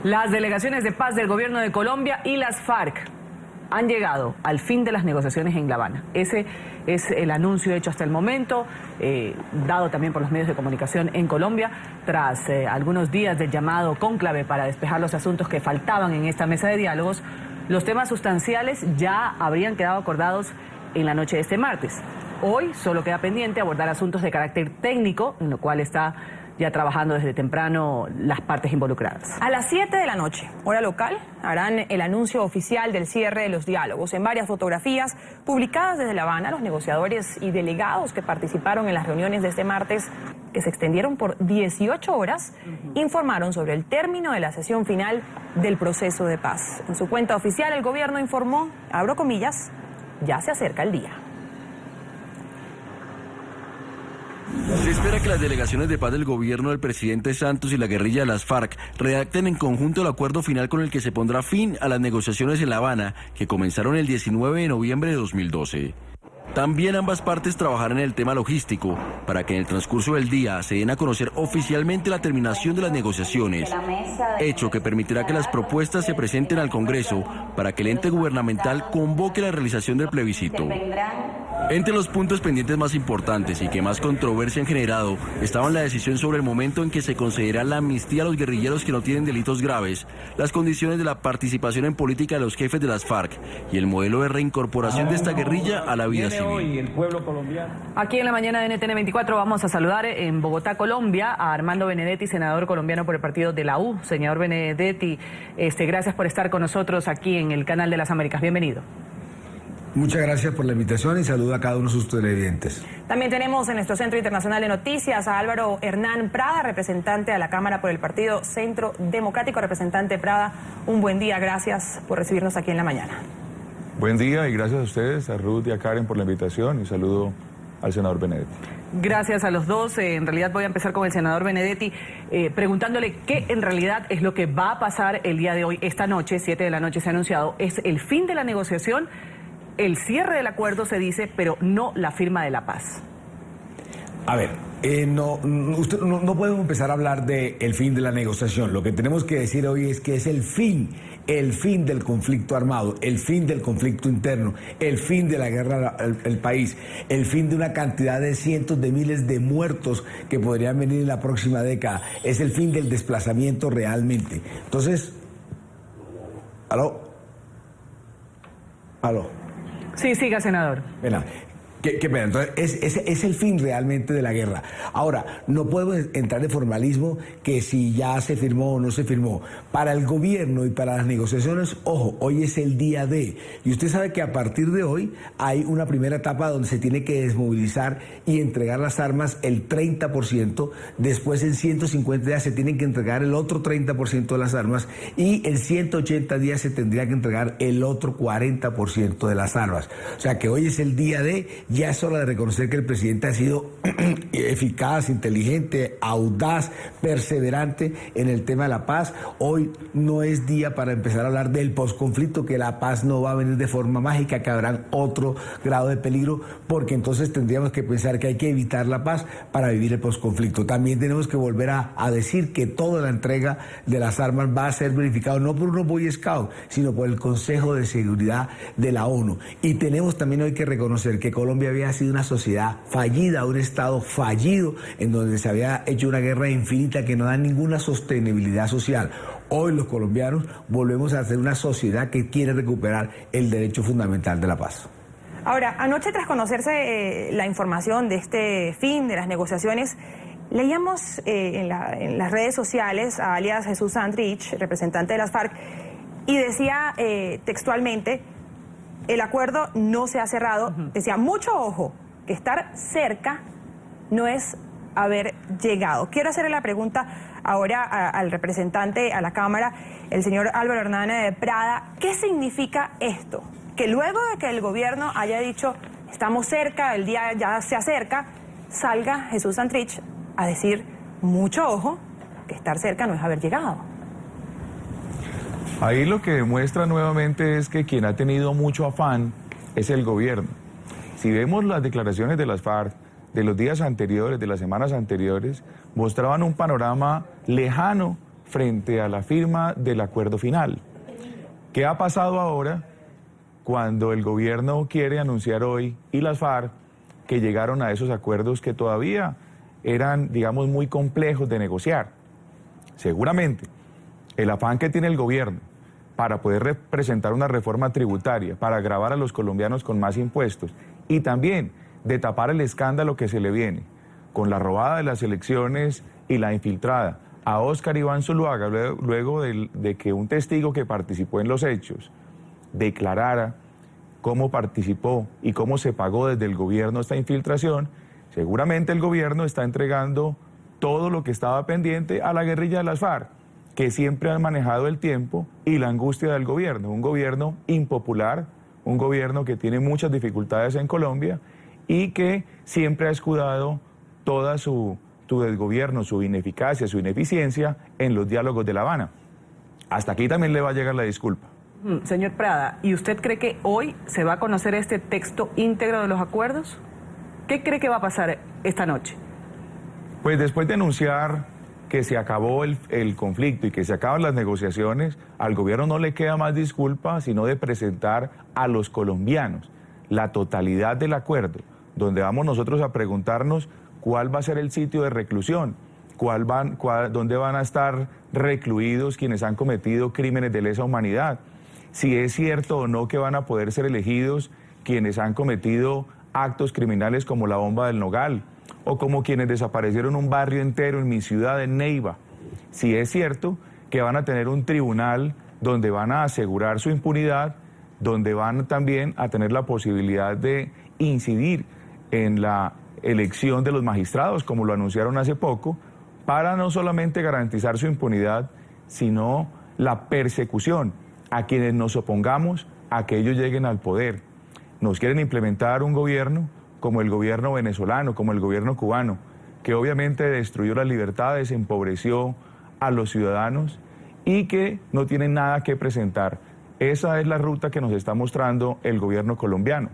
Las delegaciones de paz del gobierno de Colombia y las FARC han llegado al fin de las negociaciones en La Habana. Ese es el anuncio hecho hasta el momento, dado también por los medios de comunicación en Colombia, tras algunos días del llamado cónclave para despejar los asuntos que faltaban en esta mesa de diálogos. Los temas sustanciales ya habrían quedado acordados en la noche de este martes. Hoy solo queda pendiente abordar asuntos de carácter técnico, en lo cual está ya trabajando desde temprano las partes involucradas. A las 7 de la noche, hora local, harán el anuncio oficial del cierre de los diálogos. En varias fotografías publicadas desde La Habana, los negociadores y delegados que participaron en las reuniones de este martes, que se extendieron por 18 horas, informaron sobre el término de la sesión final del proceso de paz. En su cuenta oficial, el gobierno informó, abro comillas, ya se acerca el día. Se espera que las delegaciones de paz del gobierno del presidente Santos y la guerrilla de las FARC redacten en conjunto el acuerdo final con el que se pondrá fin a las negociaciones en La Habana, que comenzaron el 19 de noviembre de 2012. También ambas partes trabajarán en el tema logístico, para que en el transcurso del día se den a conocer oficialmente la terminación de las negociaciones, hecho que permitirá que las propuestas se presenten al Congreso para que el ente gubernamental convoque la realización del plebiscito. Entre los puntos pendientes más importantes y que más controversia han generado estaban la decisión sobre el momento en que se concederá la amnistía a los guerrilleros que no tienen delitos graves, las condiciones de la participación en política de los jefes de las FARC y el modelo de reincorporación de esta guerrilla a la vida civil. Aquí en la mañana de NTN 24 vamos a saludar en Bogotá, Colombia, a Armando Benedetti, senador colombiano por el partido de la U. Señor Benedetti, gracias por estar con nosotros aquí en el Canal de las Américas. Bienvenido. Muchas gracias por la invitación y saludo a cada uno de sus televidentes. También tenemos en nuestro Centro Internacional de Noticias a Álvaro Hernán Prada, representante a la Cámara por el Partido Centro Democrático. Representante Prada, un buen día, gracias por recibirnos aquí en la mañana. Buen día y gracias a ustedes, a Ruth y a Karen por la invitación y saludo al senador Benedetti. Gracias a los dos. En realidad voy a empezar con el senador Benedetti preguntándole qué en realidad es lo que va a pasar el día de hoy, esta noche, 7 de la noche se ha anunciado. ¿Es el fin de la negociación? El cierre del acuerdo se dice, pero no la firma de la paz. A ver, no podemos empezar a hablar del fin de la negociación. Lo que tenemos que decir hoy es que es el fin del conflicto armado, el fin del conflicto interno, el fin de la guerra al país, el fin de una cantidad de cientos de miles de muertos que podrían venir en la próxima década. Es el fin del desplazamiento realmente. Entonces, ¿aló? Sí, siga, senador. Qué pena. Entonces, es el fin realmente de la guerra. Ahora, no podemos entrar en formalismo que si ya se firmó o no se firmó. Para el gobierno y para las negociaciones, ojo, hoy es el día D. Y usted sabe que a partir de hoy hay una primera etapa donde se tiene que desmovilizar y entregar las armas el 30%. Después, en 150 días, se tienen que entregar el otro 30% de las armas. Y en 180 días se tendría que entregar el otro 40% de las armas. O sea que hoy es el día D. Ya es hora de reconocer que el presidente ha sido eficaz, inteligente, audaz, perseverante en el tema de la paz. Hoy no es día para empezar a hablar del posconflicto, que la paz no va a venir de forma mágica, que habrá otro grado de peligro, porque entonces tendríamos que pensar que hay que evitar la paz para vivir el posconflicto. También tenemos que volver a decir que toda la entrega de las armas va a ser verificado no por unos Boy Scouts, sino por el Consejo de Seguridad de la ONU. Y tenemos también hoy que reconocer que Colombia había sido una sociedad fallida, un Estado fallido, en donde se había hecho una guerra infinita que no da ninguna sostenibilidad social. Hoy los colombianos volvemos a ser una sociedad que quiere recuperar el derecho fundamental de la paz. Ahora, anoche tras conocerse la información de este fin de las negociaciones, leíamos en las redes sociales a alias Jesús Santrich, representante de las FARC, y decía textualmente: el acuerdo no se ha cerrado. Decía, mucho ojo, que estar cerca no es haber llegado. Quiero hacerle la pregunta ahora al representante a la Cámara, el señor Álvaro Hernán Prada. ¿Qué significa esto? Que luego de que el gobierno haya dicho, estamos cerca, el día ya se acerca, salga Jesús Santrich a decir, mucho ojo, que estar cerca no es haber llegado. Ahí lo que demuestra nuevamente es que quien ha tenido mucho afán es el gobierno. Si vemos las declaraciones de las FARC de los días anteriores, de las semanas anteriores, mostraban un panorama lejano frente a la firma del acuerdo final. ¿Qué ha pasado ahora cuando el gobierno quiere anunciar hoy y las FARC que llegaron a esos acuerdos que todavía eran, digamos, muy complejos de negociar? Seguramente el afán que tiene el gobierno para poder presentar una reforma tributaria, para gravar a los colombianos con más impuestos y también de tapar el escándalo que se le viene con la robada de las elecciones y la infiltrada a Óscar Iván Zuluaga, luego de que un testigo que participó en los hechos declarara cómo participó y cómo se pagó desde el gobierno esta infiltración, seguramente el gobierno está entregando todo lo que estaba pendiente a la guerrilla de las FARC, que siempre han manejado el tiempo y la angustia del gobierno, un gobierno impopular, un gobierno que tiene muchas dificultades en Colombia y que siempre ha escudado toda su desgobierno, su ineficacia, su ineficiencia en los diálogos de La Habana. Hasta aquí también le va a llegar la disculpa. Señor Prada, ¿y usted cree que hoy se va a conocer este texto íntegro de los acuerdos? ¿Qué cree que va a pasar esta noche? Pues después de anunciar que se acabó el conflicto y que se acaban las negociaciones, al gobierno no le queda más disculpa sino de presentar a los colombianos la totalidad del acuerdo, donde vamos nosotros a preguntarnos cuál va a ser el sitio de reclusión, dónde van a estar recluidos quienes han cometido crímenes de lesa humanidad, si es cierto o no que van a poder ser elegidos quienes han cometido actos criminales como la bomba del Nogal, o como quienes desaparecieron un barrio entero en mi ciudad, en Neiva. Si es cierto que van a tener un tribunal donde van a asegurar su impunidad, donde van también a tener la posibilidad de incidir en la elección de los magistrados, como lo anunciaron hace poco, para no solamente garantizar su impunidad, sino la persecución a quienes nos opongamos a que ellos lleguen al poder. Nos quieren implementar un gobierno como el gobierno venezolano, como el gobierno cubano, que obviamente destruyó las libertades, empobreció a los ciudadanos y que no tienen nada que presentar. Esa es la ruta que nos está mostrando el gobierno colombiano.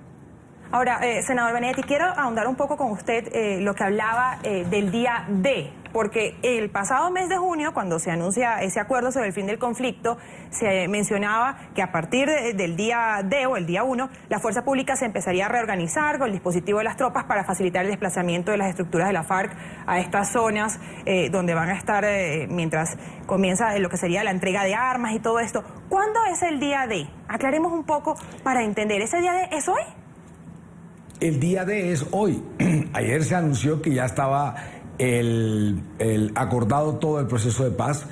Ahora, senador Benedetti, quiero ahondar un poco con usted lo que hablaba del día D, porque el pasado mes de junio, cuando se anuncia ese acuerdo sobre el fin del conflicto, se mencionaba que a partir del día D o el día 1, la fuerza pública se empezaría a reorganizar con el dispositivo de las tropas para facilitar el desplazamiento de las estructuras de la FARC a estas zonas donde van a estar mientras comienza lo que sería la entrega de armas y todo esto. ¿Cuándo es el día D? Aclaremos un poco para entender. ¿Ese día D es hoy? El día D es hoy. Ayer se anunció que ya estaba el acordado todo el proceso de paz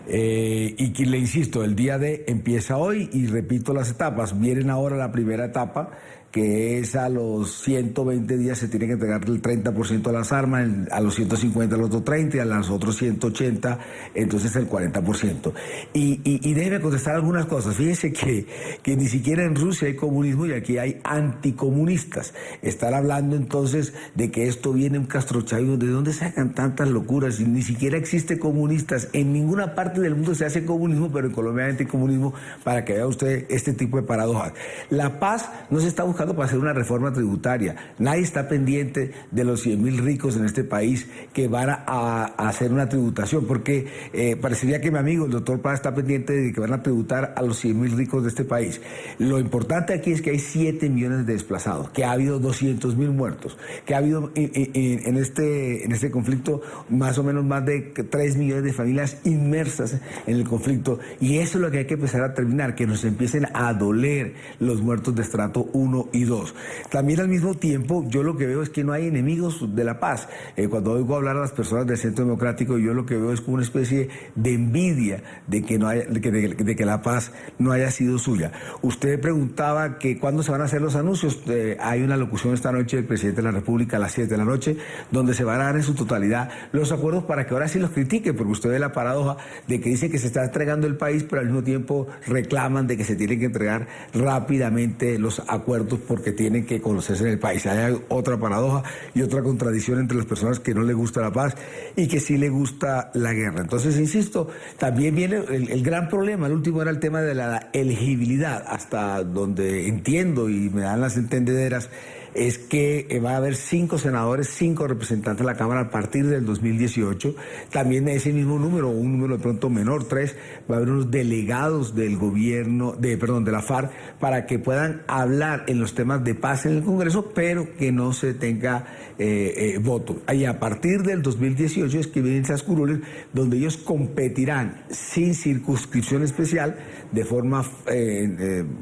y que le insisto, el día D empieza hoy y repito las etapas. Vienen ahora la primera etapa, que es a los 120 días se tiene que entregar el 30% de las armas, a los 150 el otro 30% y a los otros 180 entonces el 40%. Y déjeme contestar algunas cosas. Fíjense que ni siquiera en Rusia hay comunismo y aquí hay anticomunistas. Están hablando entonces de que esto viene un castrochavismo. ¿De dónde sacan tantas locuras? Ni siquiera existe comunistas. En ninguna parte del mundo se hace comunismo, pero en Colombia hay anticomunismo, para que vea usted este tipo de paradojas. La paz no se está buscando para hacer una reforma tributaria. Nadie está pendiente de los 100.000 ricos en este país que van a hacer una tributación, porque parecería que mi amigo, el doctor Prada, está pendiente de que van a tributar a los 100.000 ricos de este país. Lo importante aquí es que hay 7 millones de desplazados, que ha habido 200.000 muertos, que ha habido en este conflicto más o menos más de 3 millones de familias inmersas en el conflicto, y eso es lo que hay que empezar a terminar, que nos empiecen a doler los muertos de estrato 1 y 2. También al mismo tiempo yo lo que veo es que no hay enemigos de la paz. Cuando oigo hablar a las personas del Centro Democrático, yo lo que veo es como una especie de envidia de que, de que la paz no haya sido suya. Usted preguntaba que cuándo se van a hacer los anuncios. Hay una locución esta noche del presidente de la República a las 7 de la noche, donde se van a dar en su totalidad los acuerdos para que ahora sí los critique, porque usted ve la paradoja de que dice que se está entregando el país, pero al mismo tiempo reclaman de que se tienen que entregar rápidamente los acuerdos porque tienen que conocerse en el país. Hay otra paradoja y otra contradicción entre las personas que no les gusta la paz y que sí les gusta la guerra. Entonces, insisto, también viene el gran problema. El último era el tema de la elegibilidad, hasta donde entiendo y me dan las entendederas. es que va a haber 5 senadores, 5 representantes de la Cámara a partir del 2018. También ese mismo número, un número de pronto menor, 3, va a haber unos delegados del gobierno, de la FARC, para que puedan hablar en los temas de paz en el Congreso, pero que no se tenga voto. Y a partir del 2018 es que vienen esas curules donde ellos competirán sin circunscripción especial, de forma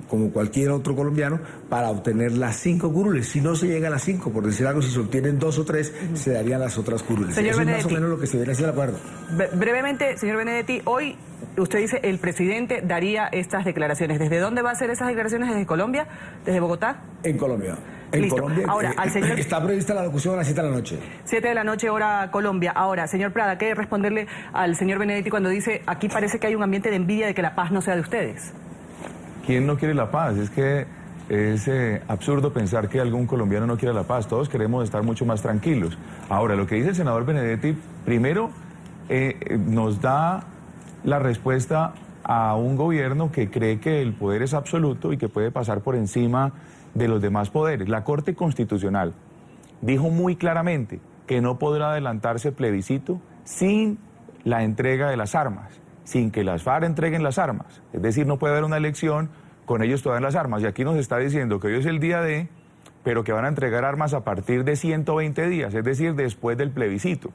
como cualquier otro colombiano, para obtener las 5 curules. Si no se llega a las 5, por decir algo, si se obtienen 2 o 3, se darían las otras curules. Señor Eso Benedetti, es más o menos lo que se viene a hacer el acuerdo. Brevemente, señor Benedetti, hoy usted dice el presidente daría estas declaraciones. ¿Desde dónde va a hacer esas declaraciones? ¿Desde Colombia? ¿Desde Bogotá? En Colombia. En Listo. Colombia. Ahora, al señor... Está prevista la locución a las 7 de la noche. 7 de la noche, hora Colombia. Ahora, señor Prada, ¿qué responderle al señor Benedetti cuando dice aquí parece que hay un ambiente de envidia de que la paz no sea de ustedes? ¿Quién no quiere la paz? Es que es absurdo pensar que algún colombiano no quiera la paz. Todos queremos estar mucho más tranquilos. Ahora, lo que dice el senador Benedetti, primero nos da la respuesta a un gobierno que cree que el poder es absoluto y que puede pasar por encima de los demás poderes. La Corte Constitucional dijo muy claramente que no podrá adelantarse plebiscito sin la entrega de las armas, sin que las FARC entreguen las armas. Es decir, no puede haber una elección con ellos todavía en las armas. Y aquí nos está diciendo que hoy es el día de, pero que van a entregar armas a partir de 120 días, es decir, después del plebiscito.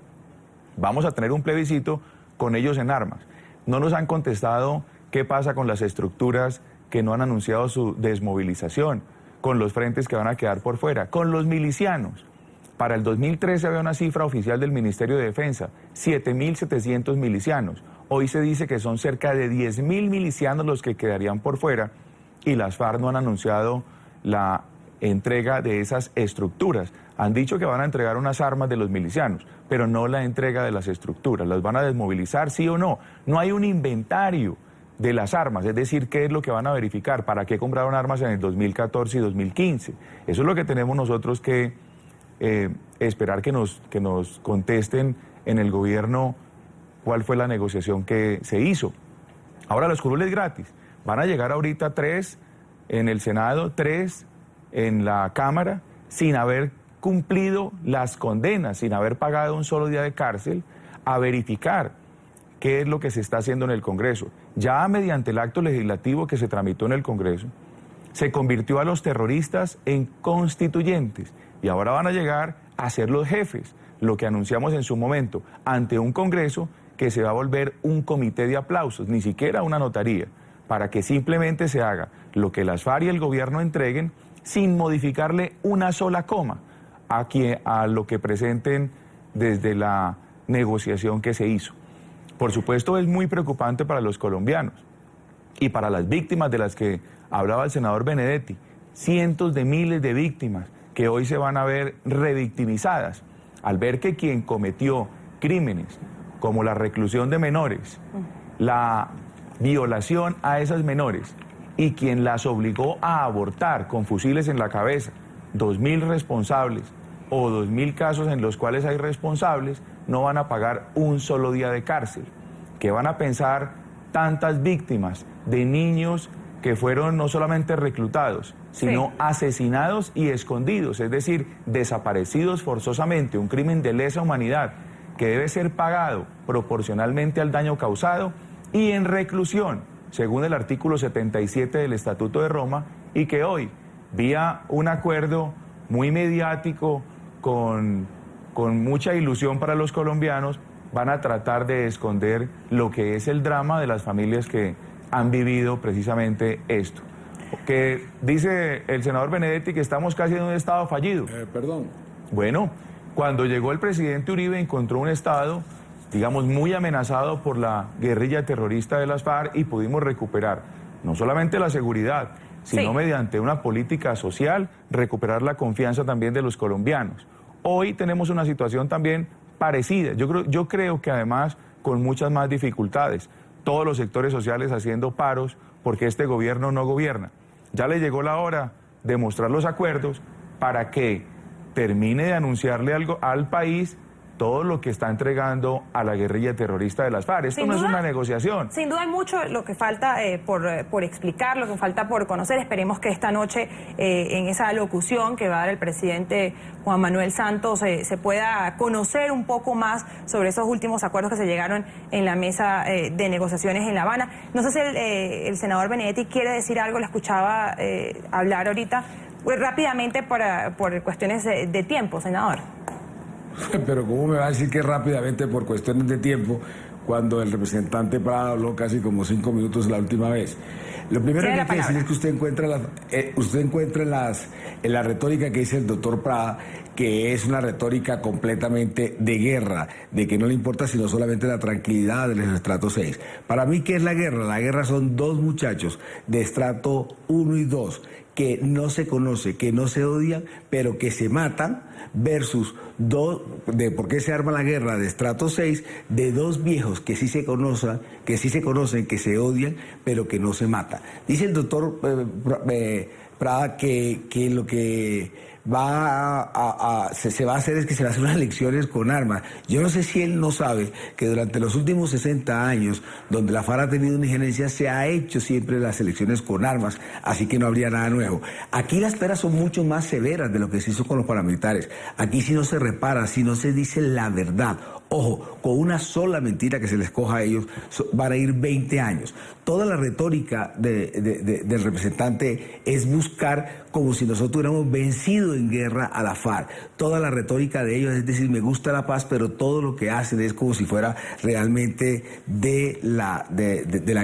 Vamos a tener un plebiscito con ellos en armas. No nos han contestado qué pasa con las estructuras que no han anunciado su desmovilización, con los frentes que van a quedar por fuera, con los milicianos. Para el 2013 había una cifra oficial del Ministerio de Defensa, 7.700 milicianos. Hoy se dice que son cerca de 10.000 milicianos los que quedarían por fuera y las FARC no han anunciado la entrega de esas estructuras. Han dicho que van a entregar unas armas de los milicianos, pero no la entrega de las estructuras. ¿Las van a desmovilizar, sí o no? No hay un inventario de las armas, es decir, qué es lo que van a verificar, para qué compraron armas en el 2014 y 2015. Eso es lo que tenemos nosotros que esperar que nos contesten en el gobierno cuál fue la negociación que se hizo. Ahora los curules gratis, van a llegar ahorita 3 en el Senado, 3 en la Cámara, sin haber cumplido las condenas, sin haber pagado un solo día de cárcel, a verificar qué es lo que se está haciendo en el Congreso. Ya mediante el acto legislativo que se tramitó en el Congreso, se convirtió a los terroristas en constituyentes y ahora van a llegar a ser los jefes, lo que anunciamos en su momento, ante un Congreso que se va a volver un comité de aplausos, ni siquiera una notaría, para que simplemente se haga lo que las FARC y el gobierno entreguen sin modificarle una sola coma a lo que presenten desde la negociación que se hizo. Por supuesto, es muy preocupante para los colombianos y para las víctimas de las que hablaba el senador Benedetti. Cientos de miles de víctimas que hoy se van a ver revictimizadas al ver que quien cometió crímenes como la reclusión de menores, la violación a esas menores y quien las obligó a abortar con fusiles en la cabeza, 2.000 responsables o 2.000 casos en los cuales hay responsables, no van a pagar un solo día de cárcel. ¿Qué van a pensar tantas víctimas de niños que fueron no solamente reclutados, sino asesinados y escondidos, es decir, desaparecidos forzosamente, un crimen de lesa humanidad que debe ser pagado proporcionalmente al daño causado y en reclusión, según el artículo 77 del Estatuto de Roma, y que hoy, vía un acuerdo muy mediático, con mucha ilusión para los colombianos, van a tratar de esconder lo que es el drama de las familias que han vivido precisamente esto. Que dice el senador Benedetti que estamos casi en un estado fallido. Perdón. Bueno, cuando llegó el presidente Uribe encontró un estado, digamos, muy amenazado por la guerrilla terrorista de las FARC y pudimos recuperar no solamente la seguridad, sino mediante una política social, recuperar la confianza también de los colombianos. Hoy tenemos una situación también parecida. Yo creo que además con muchas más dificultades. Todos los sectores sociales haciendo paros porque este gobierno no gobierna. Ya le llegó la hora de mostrar los acuerdos para que termine de anunciarle algo al país todo lo que está entregando a la guerrilla terrorista de las FARC. Esto no es una negociación. Sin duda hay mucho lo que falta por explicar, lo que falta por conocer. Esperemos que esta noche en esa locución que va a dar el presidente Juan Manuel Santos se pueda conocer un poco más sobre esos últimos acuerdos que se llegaron en la mesa de negociaciones en La Habana. No sé si el senador Benedetti quiere decir algo, le escuchaba hablar ahorita. Pues rápidamente por cuestiones de tiempo, senador. Pero ¿cómo me va a decir que rápidamente por cuestiones de tiempo cuando el representante Prada habló casi como 5 minutos la última vez? Lo primero que hay que decir es que usted encuentra en la retórica que dice el doctor Prada, que es una retórica completamente de guerra, de que no le importa sino solamente la tranquilidad del estrato 6. Para mí, ¿qué es la guerra? La guerra son dos muchachos de estrato 1 y 2 que no se conoce, que no se odian, pero que se matan, versus ¿por qué se arma la guerra de estrato 6? De dos viejos que sí se conocen, que se odian, pero que no se matan. Dice el doctor Prada que lo que se va a hacer es que se va a hacer unas elecciones con armas. Yo no sé si él no sabe que durante los últimos 60 años, donde la FARC ha tenido una injerencia, se ha hecho siempre las elecciones con armas, así que no habría nada nuevo. Aquí las penas son mucho más severas de lo que se hizo con los paramilitares. Aquí si no se repara, si no se dice la verdad, ojo, con una sola mentira que se les coja a ellos, van a ir 20 años. Toda la retórica del representante es buscar como si nosotros hubiéramos vencido en guerra a la FARC. Toda la retórica de ellos es decir, me gusta la paz, pero todo lo que hacen es como si fuera realmente de la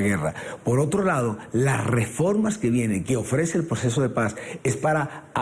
guerra. Por otro lado, las reformas que vienen, que ofrece el proceso de paz, es para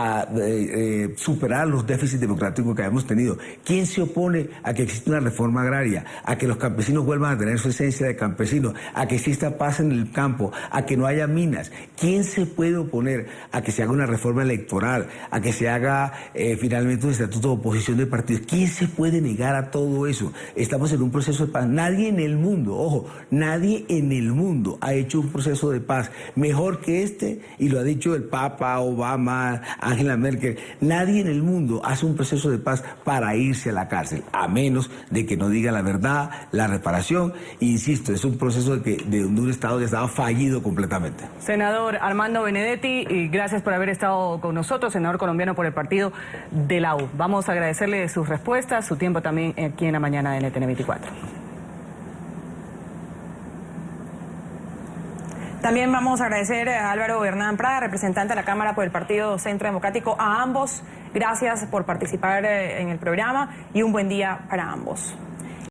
superar los déficits democráticos que hemos tenido. ¿Quién se opone a que exista una reforma agraria, a que los campesinos vuelvan a tener su esencia de campesinos, a que exista paz en el campo, a que no haya minas? ¿Quién se puede oponer a que se haga una reforma electoral, a que se haga finalmente un estatuto de oposición de partidos? ¿Quién se puede negar a todo eso? Estamos en un proceso de paz. Nadie en el mundo, ojo, nadie en el mundo ha hecho un proceso de paz mejor que este, y lo ha dicho el Papa, Obama, Angela Merkel. Nadie en el mundo hace un proceso de paz para irse a la cárcel, a menos de que no diga la verdad, la reparación. Insisto, es un proceso de un Estado que estaba fallido completamente. Senador Armando Benedetti, y gracias por haber estado con nosotros, senador colombiano por el partido de la U. Vamos a agradecerle sus respuestas, su tiempo también aquí en la mañana de NTN 24. También vamos a agradecer a Álvaro Hernán Prada, representante de la Cámara por el Partido Centro Democrático. A ambos, gracias por participar en el programa y un buen día para ambos.